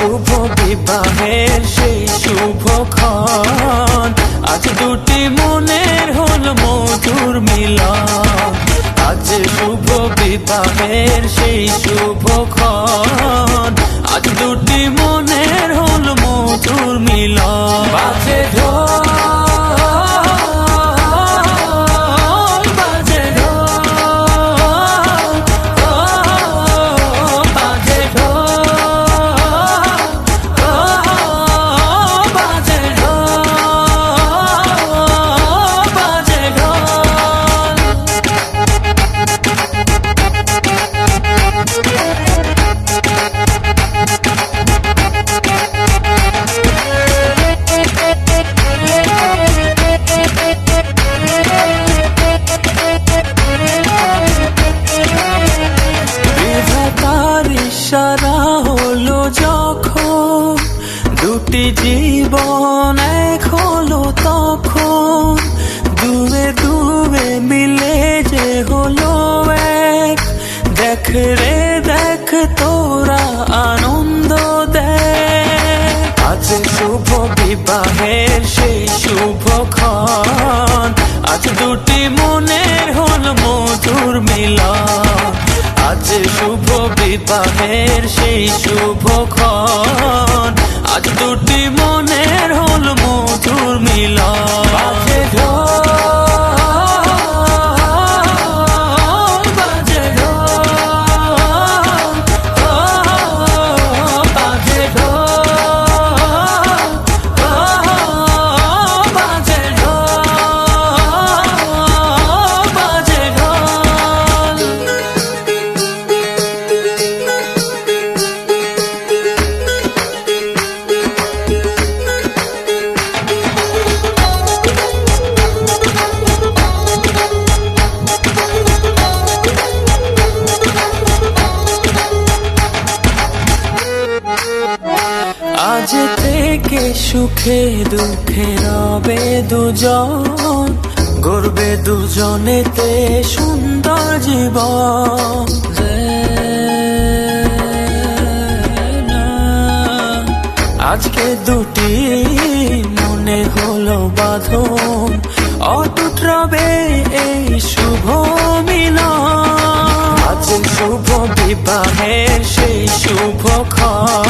শুভ বিবাহের সেই শুভক্ষণ, আজ দুটি মনের হল মধুর মিলন। আজ শুভ বিবাহের সেই শুভক্ষণ, আজ দুটি মনের হল মধুর মিলন। বাজে ঢোল, বাজে ঢোল, বাজে ঢোল, বাজে ঢোল, বাজে ঢোল। বিধাতার ইশারা হলো যখন, দুটি জীবন এক হলো তখন। দুয়ে দুয়ে মিলে যে হলো এক, দেখ রে দেখ তোরা আনন্দ দেখ। আজ শুভ বিবাহের সেই শুভক্ষণ, আজ দুটি মনের হল মধুর মিলন। আজ শুভ বিবাহের সেই শুভক্ষণ, আজ দুটি মনের হল মধুর মিলন। বাজে ঢোল, বাজে ঢোল, বাজে ঢোল, বাজে ঢোল, বাজে ঢোল। আজ থেকে সুখে দুঃখে রবে দুজন, গড়বে দুজনেতে সুন্দর জীবন। আজকে দুটি মনে হলো বাঁধন, অটুট রবে এই শুভ মিলন। আজ শুভ বিবাহের সেই শুভক্ষণ,